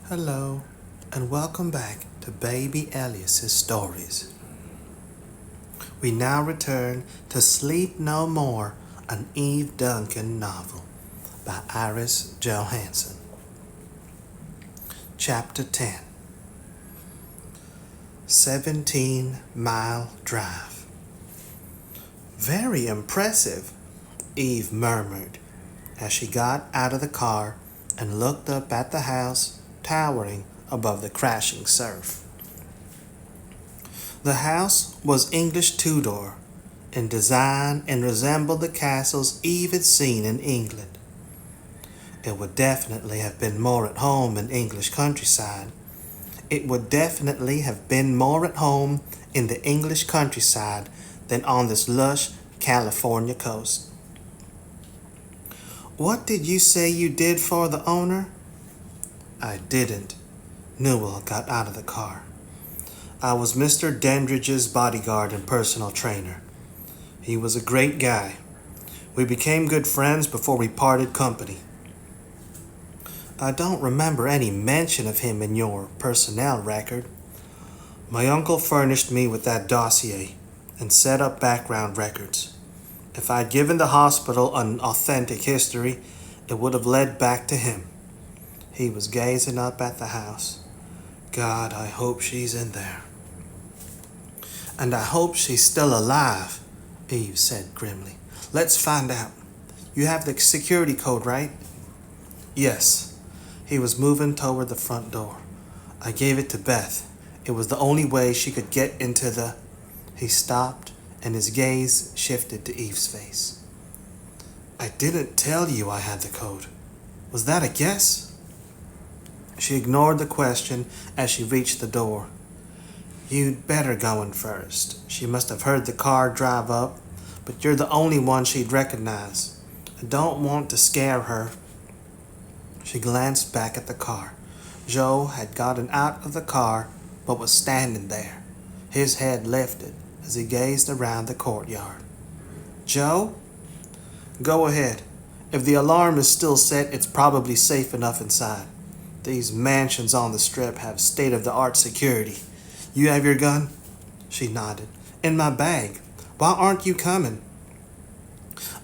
Hello, and welcome back to Baby Elias's stories. We now return to Sleep No More, an Eve Duncan novel by Iris Johansen. Chapter 10. 17-mile drive. Very impressive, Eve murmured as she got out of the car and looked up at the house towering above the crashing surf. The house was English Tudor in design and resembled the castles Eve had seen in England. It would definitely have been more at home in English countryside. It would definitely have been more at home in the English countryside than on this lush California coast. What did you say you did for the owner? I didn't. Newell got out of the car. I was Mr. Dandridge's bodyguard and personal trainer. He was a great guy. We became good friends before we parted company. I don't remember any mention of him in your personnel record. My uncle furnished me with that dossier and set up background records. If I'd given the hospital an authentic history, it would have led back to him. He was gazing up at the house. God, I hope she's in there. And I hope she's still alive, Eve said grimly. Let's find out. You have the security code, right? Yes. He was moving toward the front door. I gave it to Beth. It was the only way she could get into the... He stopped, and his gaze shifted to Eve's face. I didn't tell you I had the code. Was that a guess? She ignored the question as she reached the door. You'd better go in first. She must have heard the car drive up, but you're the only one she'd recognize. I don't want to scare her. She glanced back at the car. Joe had gotten out of the car, but was standing there, his head lifted as he gazed around the courtyard. Joe? Go ahead. If the alarm is still set, it's probably safe enough inside. These mansions on the strip have state-of-the-art security. You have your gun? She nodded. In my bag. Why aren't you coming?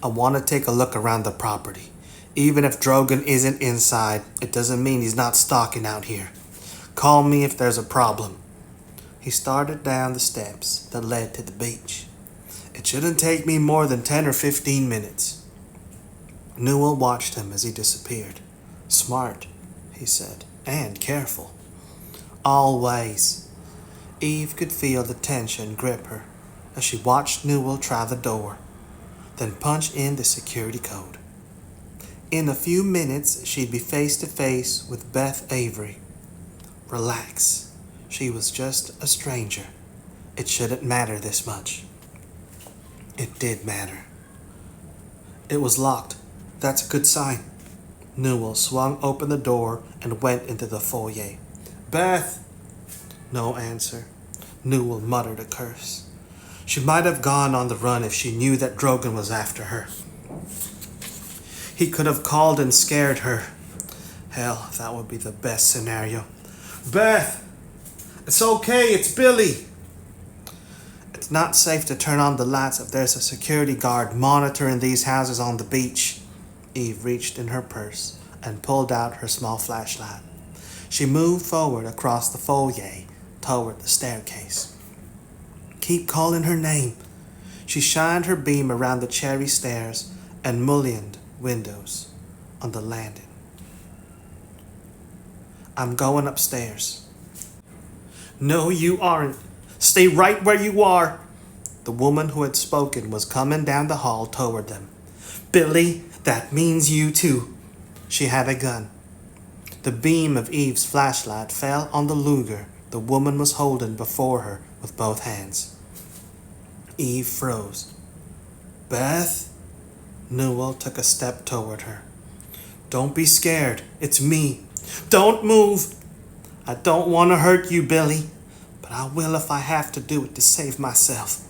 I want to take a look around the property. Even if Drogan isn't inside, it doesn't mean he's not stalking out here. Call me if there's a problem. He started down the steps that led to the beach. It shouldn't take me more than 10 or 15 minutes. Newell watched him as he disappeared. Smart, he said, and careful. Always. Eve could feel the tension grip her as she watched Newell try the door, then punch in the security code. In a few minutes, she'd be face to face with Beth Avery. Relax. She was just a stranger. It shouldn't matter this much. It did matter. It was locked. That's a good sign. Newell swung open the door and went into the foyer. Beth! No answer. Newell muttered a curse. She might have gone on the run if she knew that Drogan was after her. He could have called and scared her. Hell, that would be the best scenario. Beth! It's okay, it's Billy! It's not safe to turn on the lights if there's a security guard monitoring these houses on the beach. Eve reached in her purse and pulled out her small flashlight. She moved forward across the foyer toward the staircase. Keep calling her name. She shined her beam around the cherry stairs and mullioned windows on the landing. I'm going upstairs. No, you aren't. Stay right where you are. The woman who had spoken was coming down the hall toward them. Billy, that means you too. She had a gun. The beam of Eve's flashlight fell on the Luger the woman was holding before her with both hands. Eve froze. Beth? Newell took a step toward her. Don't be scared. It's me. Don't move. I don't want to hurt you, Billy, but I will if I have to do it to save myself.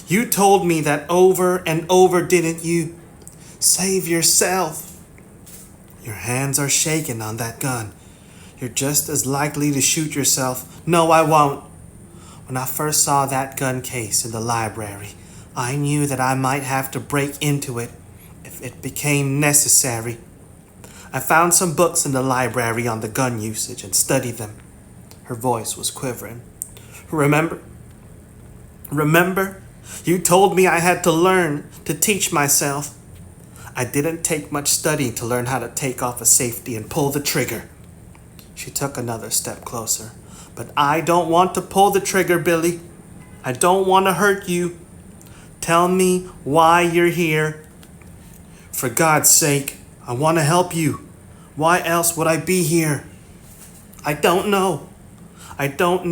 You told me that over and over, didn't you? Save yourself. Your hands are shaking on that gun. You're just as likely to shoot yourself. No, I won't. When I first saw that gun case in the library, I knew that I might have to break into it if it became necessary. I found some books in the library on the gun usage and studied them. Her voice was quivering. Remember? You told me I had to learn to teach myself. I didn't take much studying to learn how to take off a safety and pull the trigger. She took another step closer. But I don't want to pull the trigger, Billy. I don't want to hurt you. Tell me why you're here. For God's sake, I want to help you. Why else would I be here? I don't know. I do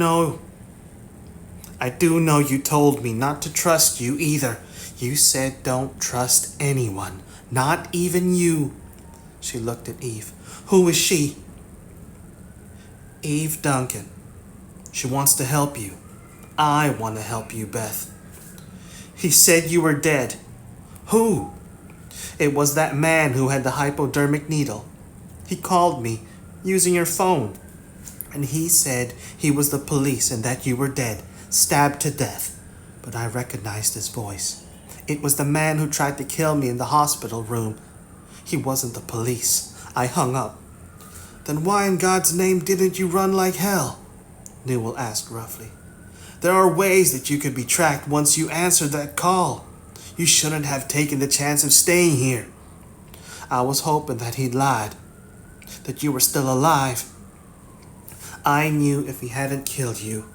know you told me not to trust you either. You said don't trust anyone, not even you. She looked at Eve. Who is she? Eve Duncan. She wants to help you. I want to help you, Beth. He said you were dead. Who? It was that man who had the hypodermic needle. He called me using your phone. And he said he was the police and that you were dead, stabbed to death. But I recognized his voice. It was the man who tried to kill me in the hospital room. He wasn't the police. I hung up. Then why in God's name didn't you run like hell? Newell asked roughly. There are ways that you could be tracked once you answered that call. You shouldn't have taken the chance of staying here. I was hoping that he'd lied, that you were still alive. I knew if he hadn't killed you,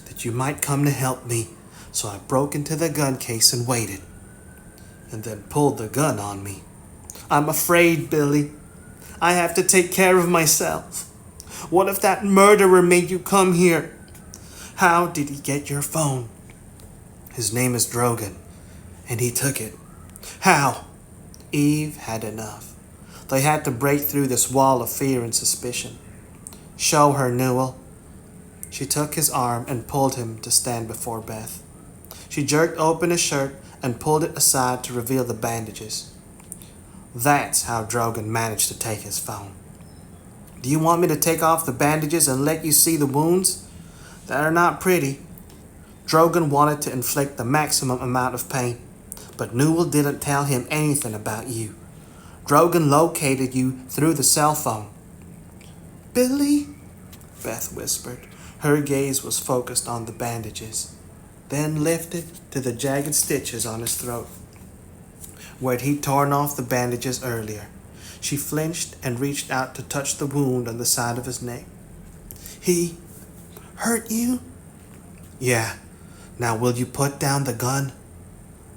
that you might come to help me, so I broke into the gun case and waited, and then pulled the gun on me. I'm afraid, Billy. I have to take care of myself. What if that murderer made you come here? How did he get your phone? His name is Drogan, and he took it. How? Eve had enough. They had to break through this wall of fear and suspicion. Show her, Newell. She took his arm and pulled him to stand before Beth. She jerked open his shirt and pulled it aside to reveal the bandages. That's how Drogan managed to take his phone. Do you want me to take off the bandages and let you see the wounds? That are not pretty. Drogan wanted to inflict the maximum amount of pain, but Newell didn't tell him anything about you. Drogan located you through the cell phone. Billy? Beth whispered. Her gaze was focused on the bandages, then lifted to the jagged stitches on his throat, where he'd torn off the bandages earlier. She flinched and reached out to touch the wound on the side of his neck. He hurt you? Yeah. Now will you put down the gun?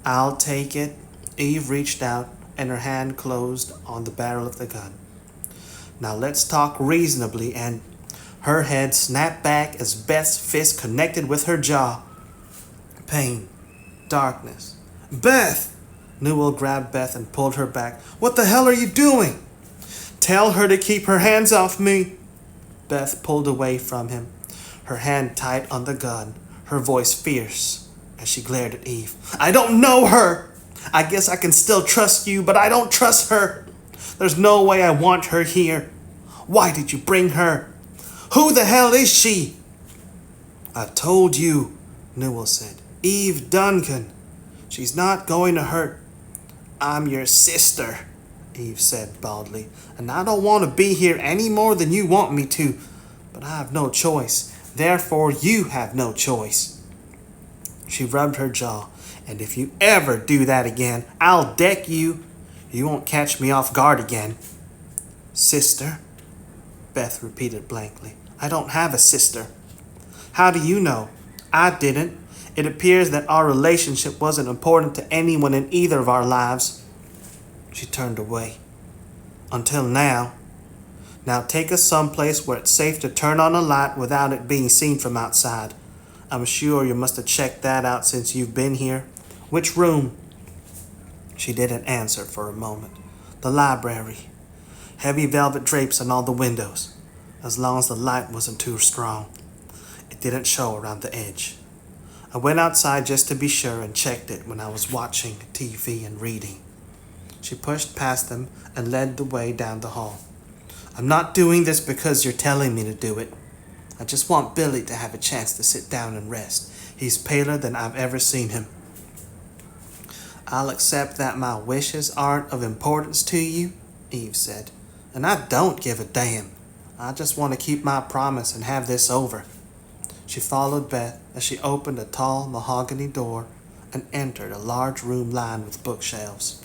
I'll take it. Eve reached out and her hand closed on the barrel of the gun. Now let's talk reasonably, and her head snapped back as Beth's fist connected with her jaw. Pain. Darkness. Beth! Newell grabbed Beth and pulled her back. What the hell are you doing? Tell her to keep her hands off me. Beth pulled away from him, her hand tight on the gun, her voice fierce as she glared at Eve. I don't know her. I guess I can still trust you, but I don't trust her. There's no way I want her here. Why did you bring her? Who the hell is she? I told you, Newell said. Eve Duncan. She's not going to hurt. I'm your sister, Eve said baldly, and I don't want to be here any more than you want me to, but I have no choice. Therefore, you have no choice. She rubbed her jaw. And if you ever do that again, I'll deck you. You won't catch me off guard again. Sister? Beth repeated blankly. I don't have a sister. How do you know? I didn't. It appears that our relationship wasn't important to anyone in either of our lives. She turned away. Until now. Now take us someplace where it's safe to turn on a light without it being seen from outside. I'm sure you must have checked that out since you've been here. Which room? She didn't answer for a moment. The library. Heavy velvet drapes on all the windows, as long as the light wasn't too strong. It didn't show around the edge. I went outside just to be sure and checked it when I was watching TV and reading. She pushed past them and led the way down the hall. I'm not doing this because you're telling me to do it. I just want Billy to have a chance to sit down and rest. He's paler than I've ever seen him. I'll accept that my wishes aren't of importance to you, Eve said. And I don't give a damn. I just want to keep my promise and have this over. She followed Beth as she opened a tall mahogany door and entered a large room lined with bookshelves.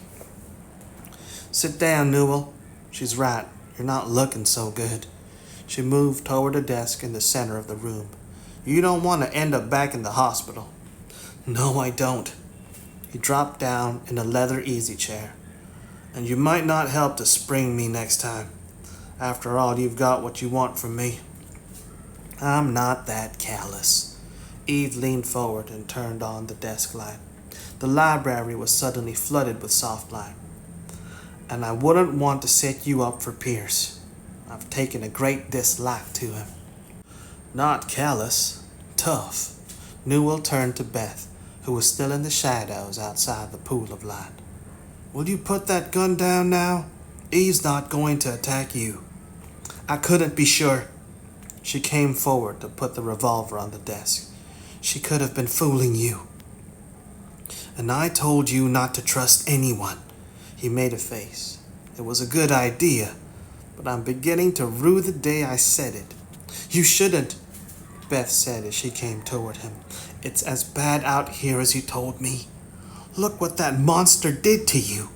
Sit down, Newell. She's right. You're not looking so good. She moved toward a desk in the center of the room. You don't want to end up back in the hospital. No, I don't. He dropped down in a leather easy chair. And you might not help to spring me next time. After all, you've got what you want from me. I'm not that callous. Eve leaned forward and turned on the desk light. The library was suddenly flooded with soft light. And I wouldn't want to set you up for Pierce. I've taken a great dislike to him. Not callous, tough. Newell turned to Beth, who was still in the shadows outside the pool of light. Will you put that gun down now? Eve's not going to attack you. I couldn't be sure. She came forward to put the revolver on the desk. She could have been fooling you. And I told you not to trust anyone. He made a face. It was a good idea, but I'm beginning to rue the day I said it. You shouldn't, Beth said as she came toward him. It's as bad out here as you told me. Look what that monster did to you.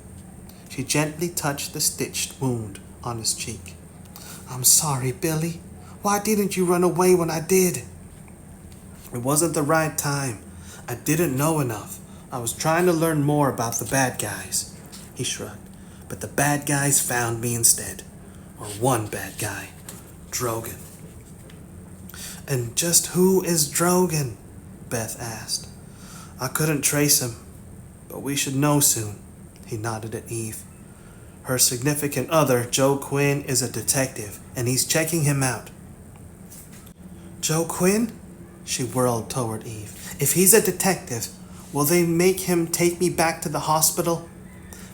She gently touched the stitched wound on his cheek. I'm sorry, Billy. Why didn't you run away when I did? It wasn't the right time. I didn't know enough. I was trying to learn more about the bad guys. He shrugged. But the bad guys found me instead. Or one bad guy. Drogan. And just who is Drogan? Beth asked. I couldn't trace him, but we should know soon. He nodded at Eve. Her significant other, Joe Quinn, is a detective, and he's checking him out. Joe Quinn? She whirled toward Eve. If he's a detective, will they make him take me back to the hospital?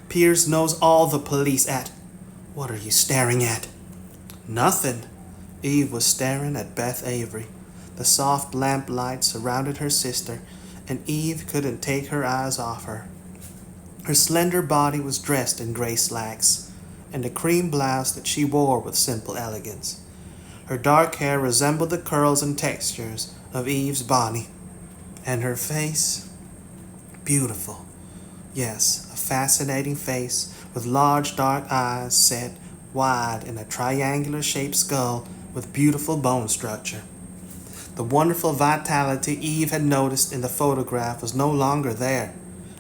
Pierce knows all the police at... What are you staring at? Nothing. Eve was staring at Beth Avery. The soft lamplight surrounded her sister, and Eve couldn't take her eyes off her. Her slender body was dressed in gray slacks, and a cream blouse that she wore with simple elegance. Her dark hair resembled the curls and textures of Eve's body, and her face, beautiful. Yes, a fascinating face with large dark eyes set wide in a triangular-shaped skull with beautiful bone structure. The wonderful vitality Eve had noticed in the photograph was no longer there,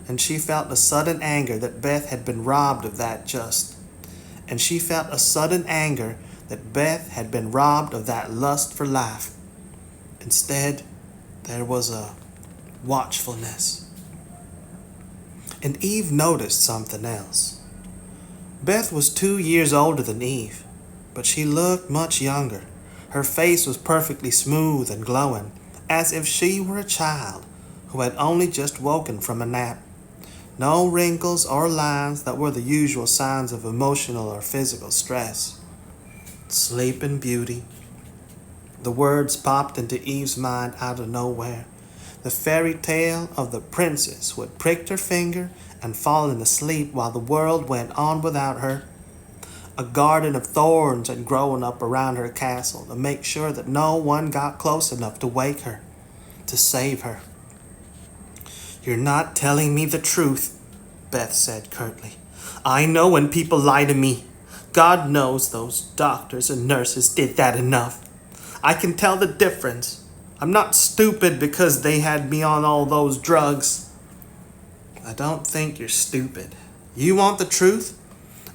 and she felt a sudden anger that Beth had been robbed of that lust for life. Instead, there was a watchfulness. And Eve noticed something else. Beth was 2 years older than Eve, but she looked much younger. Her face was perfectly smooth and glowing, as if she were a child who had only just woken from a nap. No wrinkles or lines that were the usual signs of emotional or physical stress. Sleeping Beauty. The words popped into Eve's mind out of nowhere. The fairy tale of the princess who had pricked her finger and fallen asleep while the world went on without her. A garden of thorns had grown up around her castle to make sure that no one got close enough to wake her, to save her. You're not telling me the truth, Beth said curtly. I know when people lie to me. God knows those doctors and nurses did that enough. I can tell the difference. I'm not stupid because they had me on all those drugs. I don't think you're stupid. You want the truth?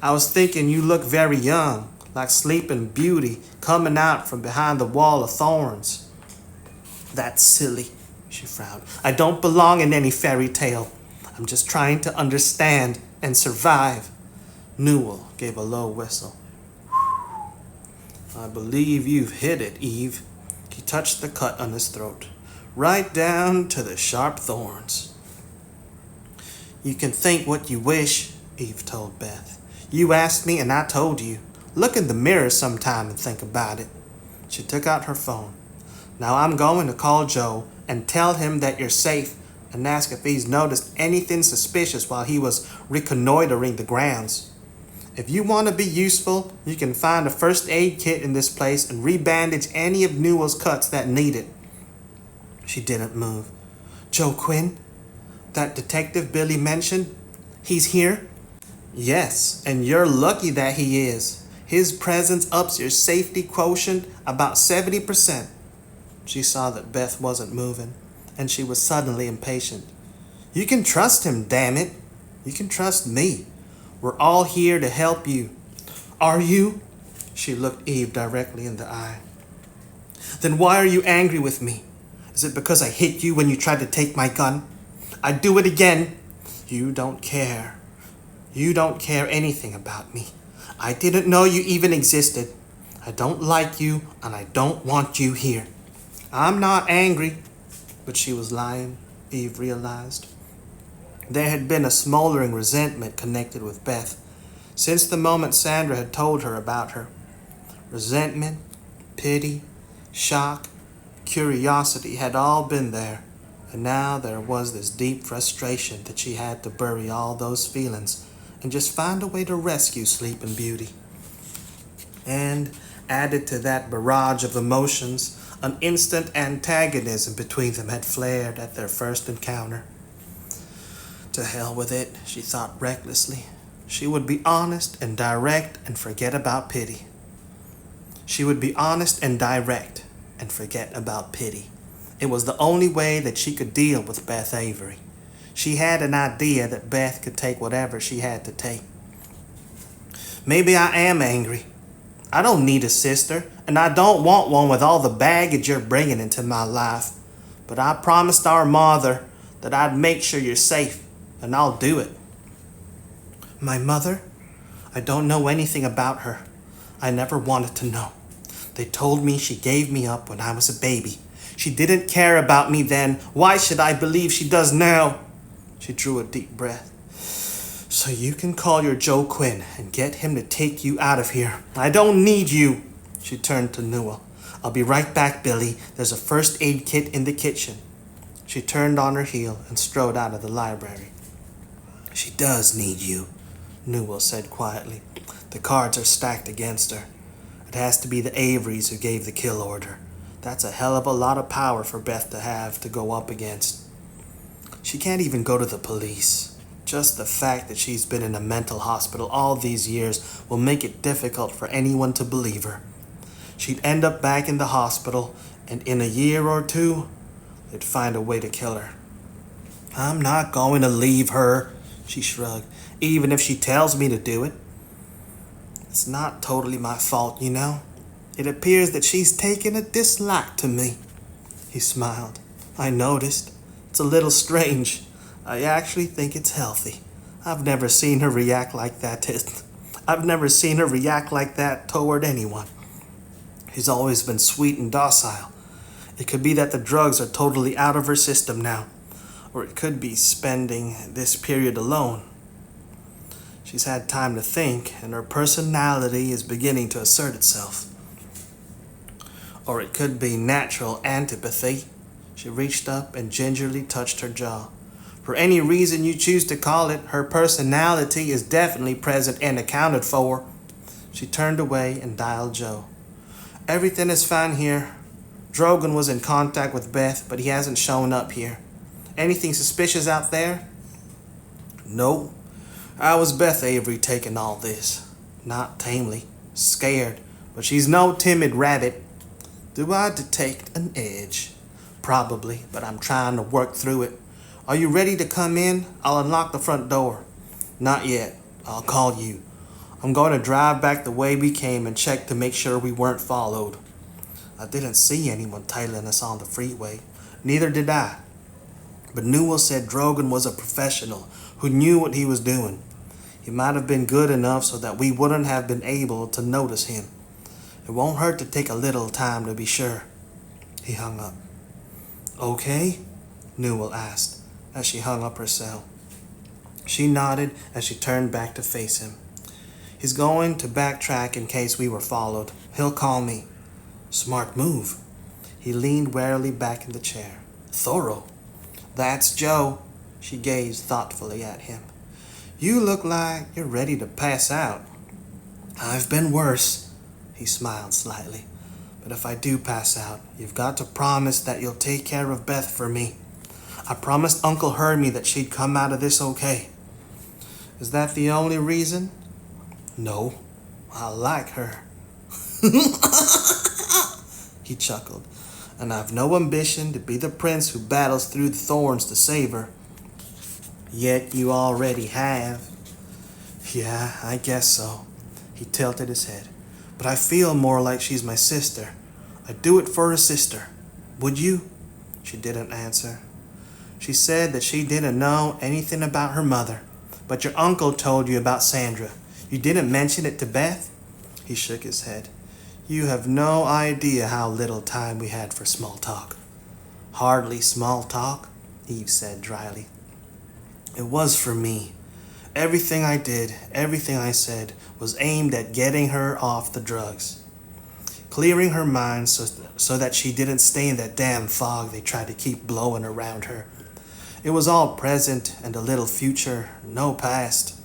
I was thinking you look very young, like Sleeping Beauty coming out from behind the wall of thorns. That's silly, she frowned. I don't belong in any fairy tale. I'm just trying to understand and survive. Newell gave a low whistle. I believe you've hit it, Eve. He touched the cut on his throat, right down to the sharp thorns. You can think what you wish, Eve told Beth. You asked me and I told you. Look in the mirror sometime and think about it. She took out her phone. Now I'm going to call Joe and tell him that you're safe and ask if he's noticed anything suspicious while he was reconnoitering the grounds. If you want to be useful, you can find a first aid kit in this place and rebandage any of Newell's cuts that need it. She didn't move. Joe Quinn? That detective Billy mentioned? He's here? Yes, and you're lucky that he is. His presence ups your safety quotient about 70%. She saw that Beth wasn't moving, and she was suddenly impatient. You can trust him, damn it. You can trust me. We're all here to help you. Are you? She looked Eve directly in the eye. Then why are you angry with me? Is it because I hit you when you tried to take my gun? I'd do it again. You don't care. You don't care anything about me. I didn't know you even existed. I don't like you, and I don't want you here. I'm not angry. But she was lying, Eve realized. There had been a smoldering resentment connected with Beth since the moment Sandra had told her about her. Resentment, pity, shock, curiosity had all been there, and now there was this deep frustration that she had to bury all those feelings and just find a way to rescue Sleeping Beauty. And added to that barrage of emotions, an instant antagonism between them had flared at their first encounter. To hell with it, she thought recklessly. She would be honest and direct and forget about pity. She would be honest and direct and forget about pity. It was the only way that she could deal with Beth Avery. She had an idea that Beth could take whatever she had to take. Maybe I am angry. I don't need a sister, and I don't want one with all the baggage you're bringing into my life. But I promised our mother that I'd make sure you're safe, and I'll do it. My mother? I don't know anything about her. I never wanted to know. They told me she gave me up when I was a baby. She didn't care about me then. Why should I believe she does now? She drew a deep breath. So you can call your Joe Quinn and get him to take you out of here. I don't need you. She turned to Newell. I'll be right back, Billy. There's a first aid kit in the kitchen. She turned on her heel and strode out of the library. She does need you, Newell said quietly. The cards are stacked against her. It has to be the Averys who gave the kill order. That's a hell of a lot of power for Beth to have to go up against. She can't even go to the police. Just the fact that she's been in a mental hospital all these years will make it difficult for anyone to believe her. She'd end up back in the hospital, and in a year or two, they'd find a way to kill her. I'm not going to leave her, she shrugged, even if she tells me to do it. It's not totally my fault, you know. It appears that she's taken a dislike to me. He smiled. I noticed. It's a little strange. I actually think it's healthy. I've never seen her react like that. I've never seen her react like that toward anyone. She's always been sweet and docile. It could be that the drugs are totally out of her system now, or it could be spending this period alone. She's had time to think, and her personality is beginning to assert itself. Or it could be natural antipathy. She reached up and gingerly touched her jaw. For any reason you choose to call it, her personality is definitely present and accounted for. She turned away and dialed Joe. Everything is fine here. Drogan was in contact with Beth, but he hasn't shown up here. Anything suspicious out there? No. How was Beth Avery taking all this? Not tamely. Scared. But she's no timid rabbit. Do I detect an edge? Probably, but I'm trying to work through it. Are you ready to come in? I'll unlock the front door. Not yet. I'll call you. I'm going to drive back the way we came and check to make sure we weren't followed. I didn't see anyone tailing us on the freeway. Neither did I. But Newell said Drogan was a professional who knew what he was doing. He might have been good enough so that we wouldn't have been able to notice him. It won't hurt to take a little time to be sure. He hung up. Okay? Newell asked as she hung up her cell. She nodded as she turned back to face him. He's going to backtrack in case we were followed. He'll call me. Smart move. He leaned warily back in the chair. Thorough. That's Joe. She gazed thoughtfully at him. You look like you're ready to pass out. I've been worse. He smiled slightly. But if I do pass out, you've got to promise that you'll take care of Beth for me. I promised Uncle Hermie that she'd come out of this okay. Is that the only reason? No. I like her. He chuckled. And I've no ambition to be the prince who battles through the thorns to save her. Yet you already have. Yeah, I guess so. He tilted his head. But I feel more like she's my sister. I'd do it for a sister. Would you? She didn't answer. She said that she didn't know anything about her mother. But your uncle told you about Sandra. You didn't mention it to Beth? He shook his head. You have no idea how little time we had for small talk. Hardly small talk, Eve said dryly. It was for me. Everything I did, everything I said, was aimed at getting her off the drugs. Clearing her mind so that she didn't stay in that damn fog they tried to keep blowing around her. It was all present and a little future, no past.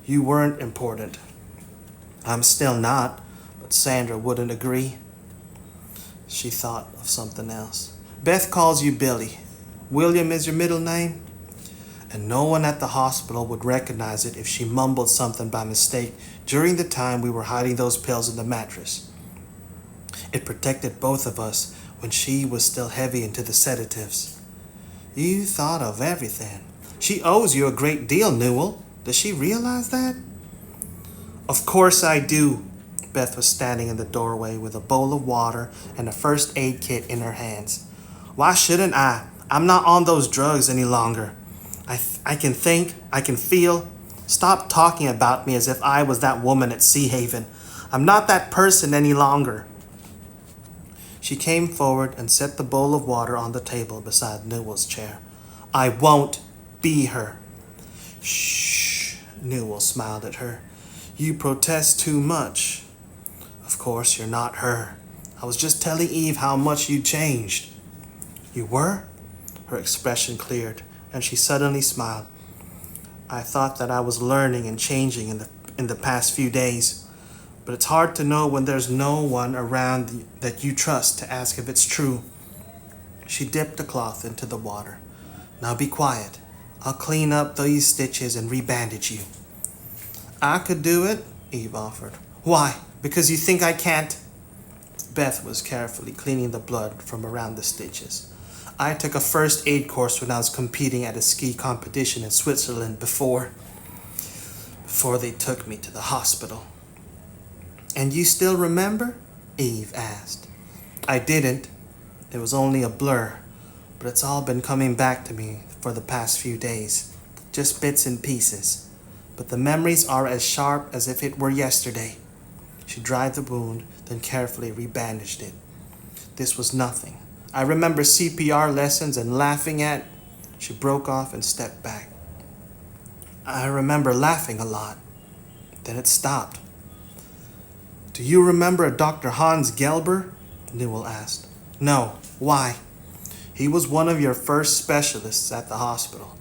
You weren't important. I'm still not, but Sandra wouldn't agree. She thought of something else. Beth calls you Billy. William is your middle name? And no one at the hospital would recognize it if she mumbled something by mistake during the time we were hiding those pills in the mattress. It protected both of us when she was still heavy into the sedatives. You thought of everything. She owes you a great deal, Newell. Does she realize that? Of course I do. Beth was standing in the doorway with a bowl of water and a first aid kit in her hands. Why shouldn't I? I'm not on those drugs any longer. I can think, I can feel. Stop talking about me as if I was that woman at Sea Haven. I'm not that person any longer. She came forward and set the bowl of water on the table beside Newell's chair. I won't be her. Shh, Newell smiled at her. You protest too much. Of course, you're not her. I was just telling Eve how much you changed. You were? Her expression cleared, and she suddenly smiled. I thought that I was learning and changing in the past few days, but it's hard to know when there's no one around that you trust to ask if it's true. She dipped a cloth into the water. Now be quiet. I'll clean up these stitches and rebandage you. I could do it, Eve offered. Why? Because you think I can't? Beth was carefully cleaning the blood from around the stitches. I took a first aid course when I was competing at a ski competition in Switzerland before they took me to the hospital. And you still remember? Eve asked. I didn't. It was only a blur, but it's all been coming back to me for the past few days. Just bits and pieces. But the memories are as sharp as if it were yesterday. She dried the wound, then carefully rebandaged it. This was nothing. I remember CPR lessons and laughing at... She broke off and stepped back. I remember laughing a lot. Then it stopped. Do you remember a Dr. Hans Gelber? Newell asked. No. Why? He was one of your first specialists at the hospital.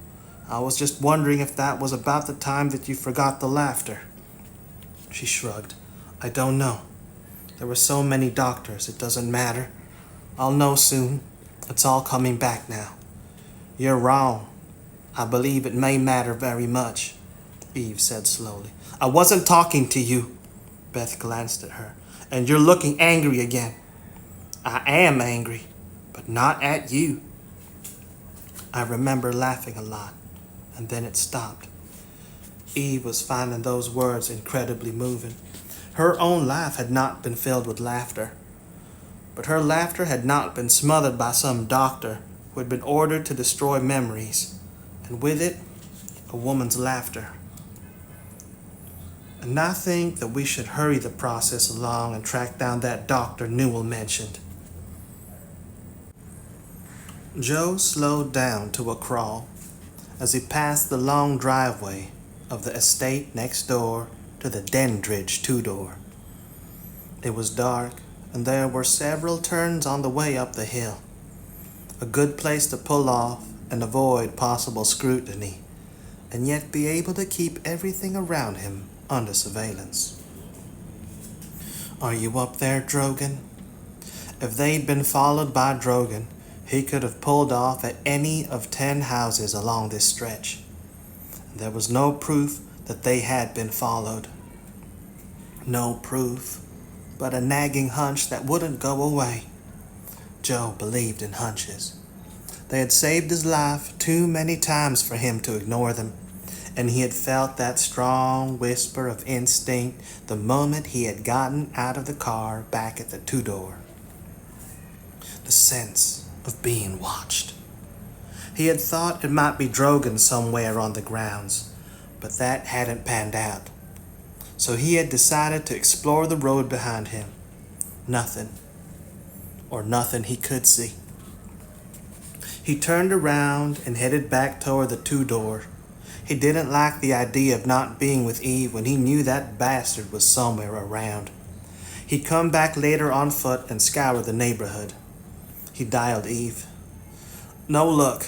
I was just wondering if that was about the time that you forgot the laughter. She shrugged. I don't know. There were so many doctors, it doesn't matter. I'll know soon. It's all coming back now. You're wrong. I believe it may matter very much, Eve said slowly. I wasn't talking to you. Beth glanced at her. And you're looking angry again. I am angry, but not at you. I remember laughing a lot, and then it stopped. Eve was finding those words incredibly moving. Her own life had not been filled with laughter. But her laughter had not been smothered by some doctor who had been ordered to destroy memories, and with it, a woman's laughter. And I think that we should hurry the process along and track down that doctor Newell mentioned. Joe slowed down to a crawl as he passed the long driveway of the estate next door to the Dandridge two-door. It was dark, and there were several turns on the way up the hill. A good place to pull off and avoid possible scrutiny, and yet be able to keep everything around him under surveillance. "Are you up there, Drogan?" If they'd been followed by Drogan, he could have pulled off at any of 10 houses along this stretch. There was no proof that they had been followed. No proof, but a nagging hunch that wouldn't go away. Joe believed in hunches. They had saved his life too many times for him to ignore them, and he had felt that strong whisper of instinct the moment he had gotten out of the car back at the two-door. The sense of being watched. He had thought it might be Drogan somewhere on the grounds, but that hadn't panned out. So he had decided to explore the road behind him. Nothing, or nothing he could see. He turned around and headed back toward the two-door. He didn't like the idea of not being with Eve when he knew that bastard was somewhere around. He'd come back later on foot and scour the neighborhood. He dialed Eve. "No luck.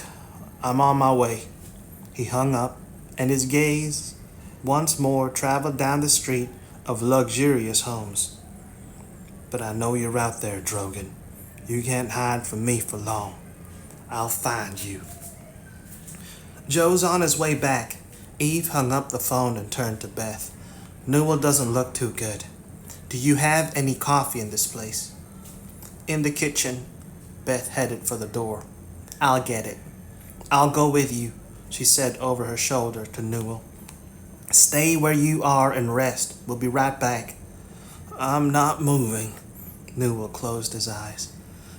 I'm on my way." He hung up, and his gaze once more traveled down the street of luxurious homes. "But I know you're out there, Drogan. You can't hide from me for long. I'll find you." Joe's on his way back. Eve hung up the phone and turned to Beth. "Newell doesn't look too good. Do you have any coffee in this place?" "In the kitchen." Beth headed for the door. "I'll get it." "I'll go with you," she said over her shoulder to Newell. "Stay where you are and rest. We'll be right back." "I'm not moving." Newell closed his eyes.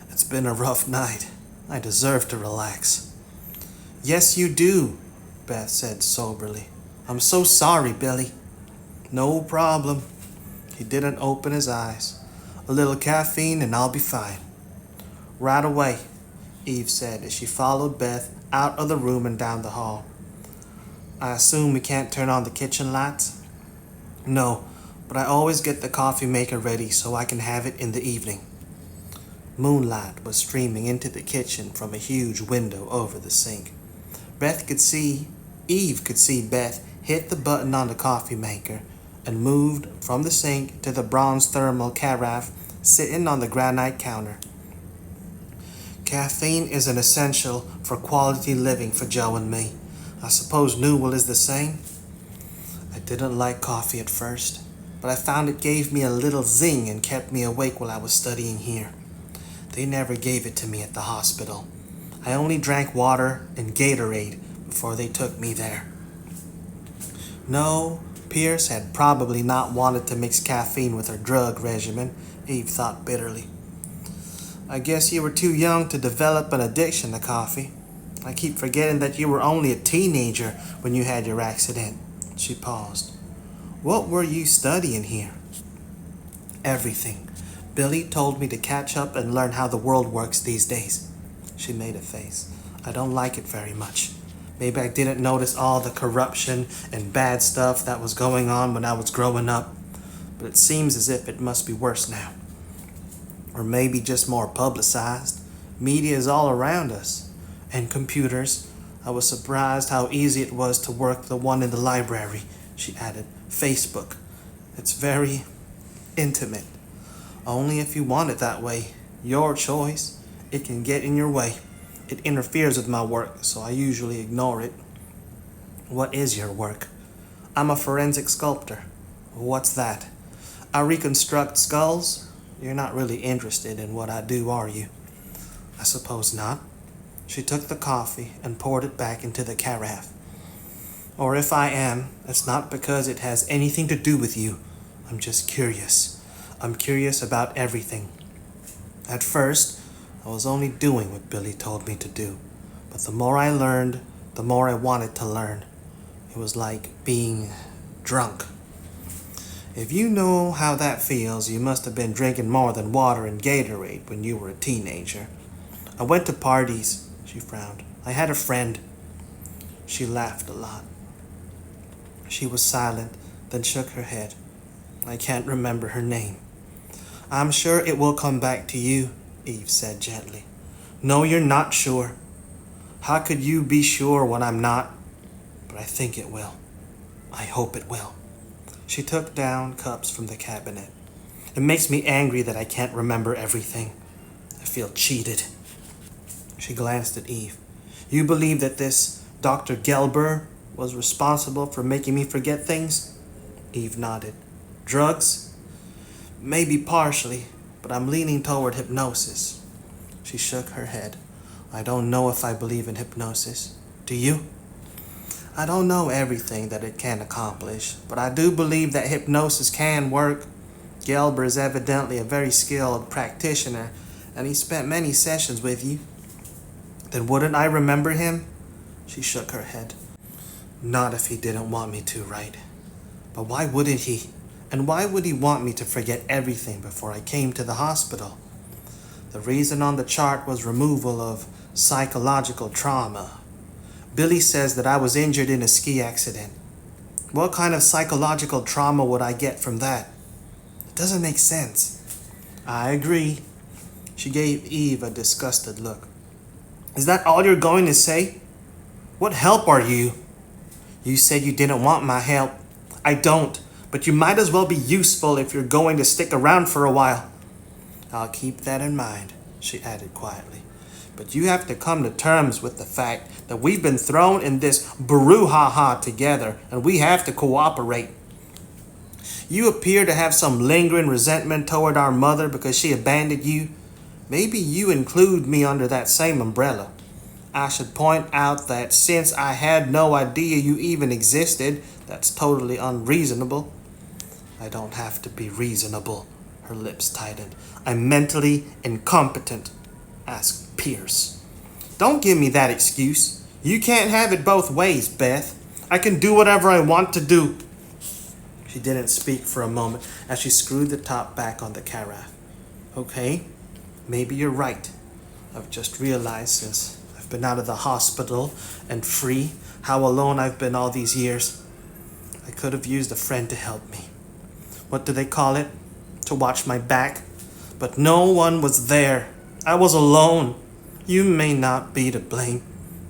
"It's been a rough night. I deserve to relax." "Yes, you do," Beth said soberly. "I'm so sorry, Billy." "No problem." He didn't open his eyes. "A little caffeine and I'll be fine." "Right away," Eve said as she followed Beth out of the room and down the hall. "I assume we can't turn on the kitchen lights?" "No, but I always get the coffee maker ready so I can have it in the evening." Moonlight was streaming into the kitchen from a huge window over the sink. Eve could see Beth hit the button on the coffee maker and moved from the sink to the bronze thermal carafe sitting on the granite counter. Caffeine is an essential for quality living for Joe and me. I suppose Newell is the same. I didn't like coffee at first, but I found it gave me a little zing and kept me awake while I was studying here. They never gave it to me at the hospital. I only drank water and Gatorade before they took me there. No, Pierce had probably not wanted to mix caffeine with her drug regimen, Eve thought bitterly. "I guess you were too young to develop an addiction to coffee. I keep forgetting that you were only a teenager when you had your accident." She paused. "What were you studying here?" "Everything. Billy told me to catch up and learn how the world works these days." She made a face. "I don't like it very much. Maybe I didn't notice all the corruption and bad stuff that was going on when I was growing up, but it seems as if it must be worse now. Or maybe just more publicized. Media is all around us. And computers. I was surprised how easy it was to work the one in the library," she added. "Facebook. It's very intimate. Only if you want it that way. Your choice. It can get in your way. It interferes with my work, so I usually ignore it." "What is your work?" "I'm a forensic sculptor." "What's that?" "I reconstruct skulls." "You're not really interested in what I do, are you?" "I suppose not." She took the coffee and poured it back into the carafe. "Or if I am, it's not because it has anything to do with you. I'm just curious. I'm curious about everything. At first, I was only doing what Billy told me to do. But the more I learned, the more I wanted to learn. It was like being drunk. If you know how that feels, you must have been drinking more than water and Gatorade when you were a teenager. I went to parties." She frowned. "I had a friend." She laughed a lot. She was silent, then shook her head. I can't remember her name. I'm sure it will come back to you, Eve said gently. No, you're not sure. How could you be sure when I'm not? But I think it will. I hope it will. She took down cups from the cabinet. It makes me angry that I can't remember everything. I feel cheated. She glanced at Eve. You believe that this Dr. Gelber was responsible for making me forget things? Eve nodded. Drugs? Maybe partially, but I'm leaning toward hypnosis. She shook her head. I don't know if I believe in hypnosis. Do you? I don't know everything that it can accomplish, but I do believe that hypnosis can work. Gelber is evidently a very skilled practitioner, and he spent many sessions with you. Then wouldn't I remember him? She shook her head. Not if he didn't want me to, right? But why wouldn't he? And why would he want me to forget everything before I came to the hospital? The reason on the chart was removal of psychological trauma. Billy says that I was injured in a ski accident. What kind of psychological trauma would I get from that? It doesn't make sense. I agree. She gave Eve a disgusted look. Is that all you're going to say? What help are you? You said you didn't want my help. I don't, but you might as well be useful if you're going to stick around for a while. I'll keep that in mind, she added quietly. But you have to come to terms with the fact that we've been thrown in this brouhaha together, and we have to cooperate. You appear to have some lingering resentment toward our mother because she abandoned you. Maybe you include me under that same umbrella. I should point out that since I had no idea you even existed, that's totally unreasonable. I don't have to be reasonable. Her lips tightened. I'm mentally incompetent. Ask Pierce. Don't give me that excuse. You can't have it both ways, Beth. I can do whatever I want to do. She didn't speak for a moment as she screwed the top back on the carafe. Okay, maybe you're right. I've just realized since I've been out of the hospital and free how alone I've been all these years. I could have used a friend to help me. What do they call it? To watch my back. But no one was there. I was alone. You may not be to blame,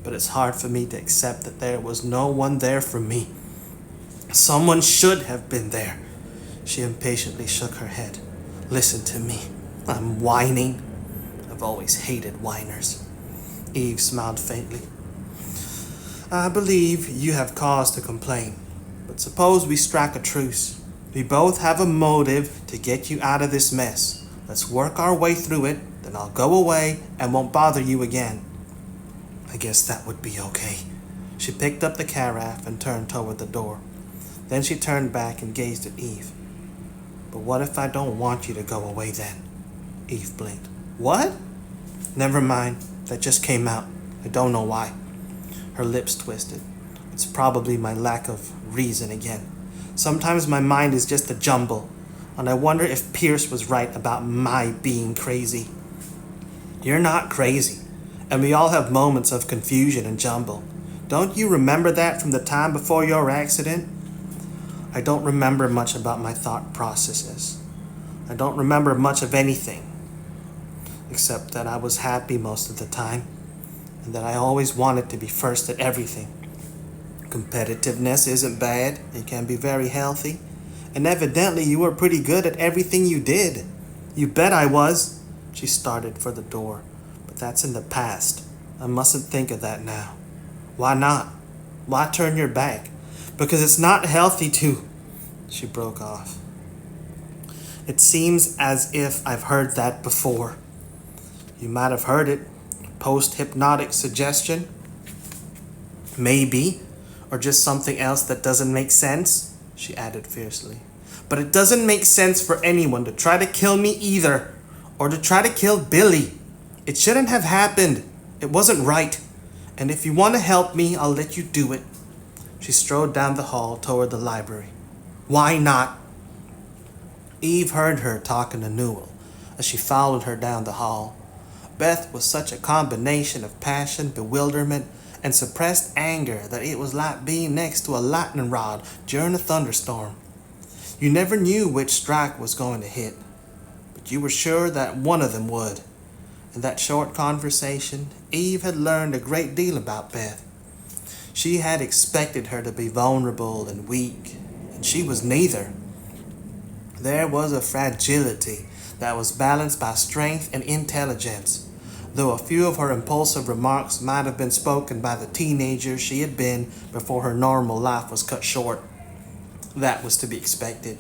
but it's hard for me to accept that there was no one there for me. Someone should have been there. She impatiently shook her head. Listen to me. I'm whining. I've always hated whiners. Eve smiled faintly. I believe you have cause to complain, but suppose we strike a truce. We both have a motive to get you out of this mess. Let's work our way through it. Then I'll go away and won't bother you again. I guess that would be okay. She picked up the carafe and turned toward the door. Then she turned back and gazed at Eve. But what if I don't want you to go away then? Eve blinked. What? Never mind. That just came out. I don't know why. Her lips twisted. It's probably my lack of reason again. Sometimes my mind is just a jumble, and I wonder if Pierce was right about my being crazy. You're not crazy, and we all have moments of confusion and jumble. Don't you remember that from the time before your accident? I don't remember much about my thought processes. I don't remember much of anything, except that I was happy most of the time, and that I always wanted to be first at everything. Competitiveness isn't bad. It can be very healthy. And evidently you were pretty good at everything you did. You bet I was. She started for the door. But that's in the past. I mustn't think of that now. Why not? Why turn your back? Because it's not healthy to... She broke off. It seems as if I've heard that before. You might have heard it. Post-hypnotic suggestion? Maybe. Or just something else that doesn't make sense? She added fiercely. But it doesn't make sense for anyone to try to kill me either. Or to try to kill Billy. It shouldn't have happened. It wasn't right. And if you want to help me, I'll let you do it. She strode down the hall toward the library. Why not? Eve heard her talking to Newell as she followed her down the hall. Beth was such a combination of passion, bewilderment, and suppressed anger that it was like being next to a lightning rod during a thunderstorm. You never knew which strike was going to hit, but you were sure that one of them would. In that short conversation, Eve had learned a great deal about Beth. She had expected her to be vulnerable and weak, and she was neither. There was a fragility that was balanced by strength and intelligence. Though a few of her impulsive remarks might have been spoken by the teenager she had been before her normal life was cut short, that was to be expected.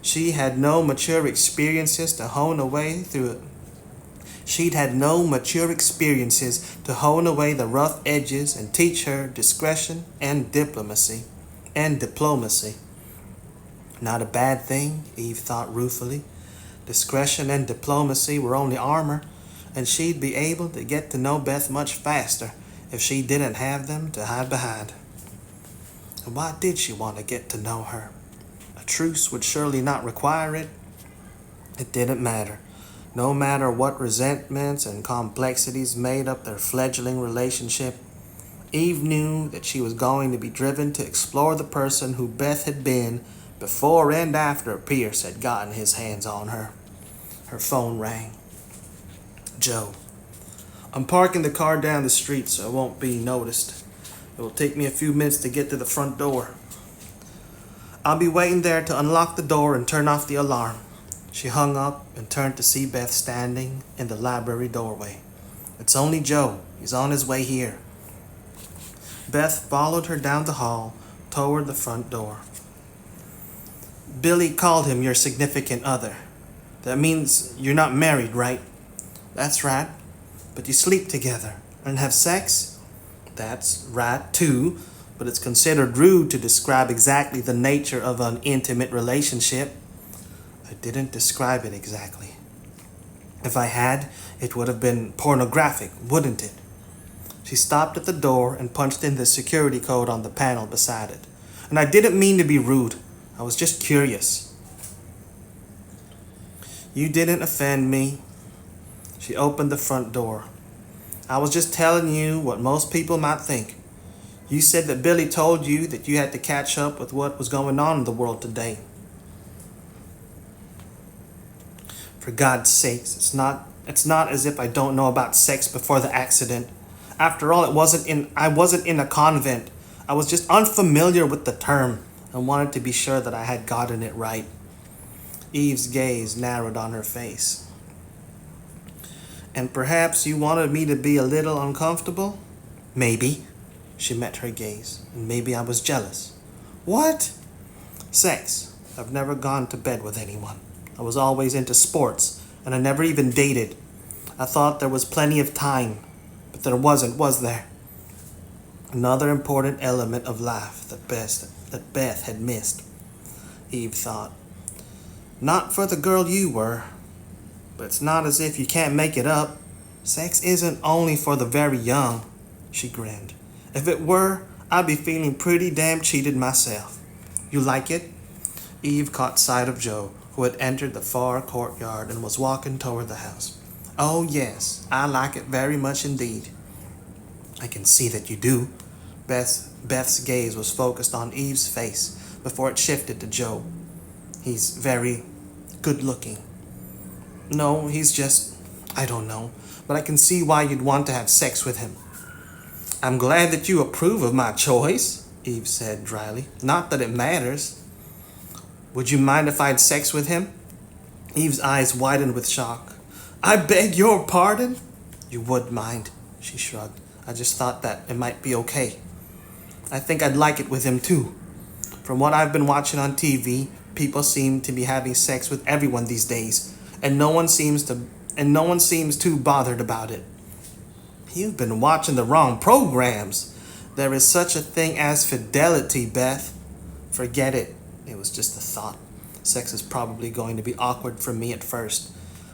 She'd had no mature experiences to hone away the rough edges and teach her discretion and diplomacy. Not a bad thing, Eve thought ruefully. Discretion and diplomacy were only armor, and she'd be able to get to know Beth much faster if she didn't have them to hide behind. And why did she want to get to know her? A truce would surely not require it. It didn't matter. No matter what resentments and complexities made up their fledgling relationship, Eve knew that she was going to be driven to explore the person who Beth had been before and after Pierce had gotten his hands on her. Her phone rang. Joe. I'm parking the car down the street so it won't be noticed. It will take me a few minutes to get to the front door. I'll be waiting there to unlock the door and turn off the alarm. She hung up and turned to see Beth standing in the library doorway. It's only Joe. He's on his way here. Beth followed her down the hall toward the front door. Billy called him your significant other. That means you're not married, right? That's right. But you sleep together and have sex? That's right, too. But it's considered rude to describe exactly the nature of an intimate relationship. I didn't describe it exactly. If I had, it would have been pornographic, wouldn't it? She stopped at the door and punched in the security code on the panel beside it. And I didn't mean to be rude. I was just curious. You didn't offend me. She opened the front door. I was just telling you what most people might think. You said that Billy told you that you had to catch up with what was going on in the world today. For God's sakes, it's not as if I don't know about sex before the accident. After all, I wasn't in a convent. I was just unfamiliar with the term and wanted to be sure that I had gotten it right. Eve's gaze narrowed on her face. And perhaps you wanted me to be a little uncomfortable? Maybe. She met her gaze. And maybe I was jealous. What? Sex. I've never gone to bed with anyone. I was always into sports, and I never even dated. I thought there was plenty of time, but there wasn't, was there? Another important element of life that Beth had missed, Eve thought. Not for the girl you were, but it's not as if you can't make it up. Sex isn't only for the very young, she grinned. If it were, I'd be feeling pretty damn cheated myself. You like it? Eve caught sight of Joe, who had entered the far courtyard and was walking toward the house. Oh yes, I like it very much indeed. I can see that you do. Beth's gaze was focused on Eve's face before it shifted to Joe. He's very good looking. No, he's just, I don't know, but I can see why you'd want to have sex with him. I'm glad that you approve of my choice, Eve said dryly. Not that it matters. Would you mind if I had sex with him? Eve's eyes widened with shock. I beg your pardon? You would mind, she shrugged. I just thought that it might be okay. I think I'd like it with him too. From what I've been watching on TV, people seem to be having sex with everyone these days, and no one seems too bothered about it. You've been watching the wrong programs. There is such a thing as fidelity, Beth. Forget it. It was just a thought. Sex is probably going to be awkward for me at first,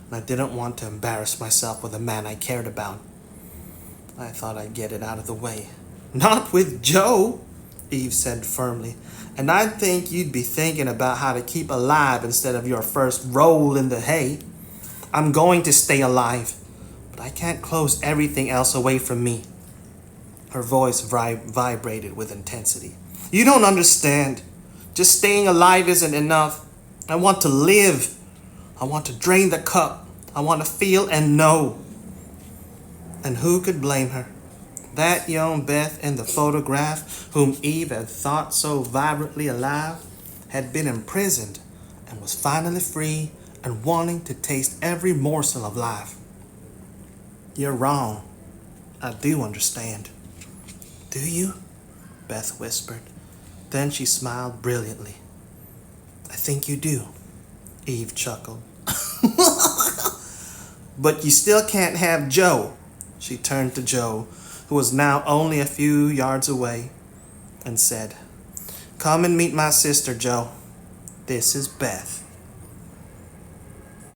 and I didn't want to embarrass myself with a man I cared about. I thought I'd get it out of the way. Not with Joe, Eve said firmly. And I'd think you'd be thinking about how to keep alive instead of your first roll in the hay. I'm going to stay alive, but I can't close everything else away from me. Her voice vibrated with intensity. You don't understand. Just staying alive isn't enough. I want to live. I want to drain the cup. I want to feel and know. And who could blame her? That young Beth in the photograph, whom Eve had thought so vibrantly alive, had been imprisoned and was finally free and wanting to taste every morsel of life. You're wrong. I do understand. Do you? Beth whispered. Then she smiled brilliantly. I think you do, Eve chuckled. But you still can't have Joe. She turned to Joe, who was now only a few yards away, and said, Come and meet my sister, Joe. This is Beth.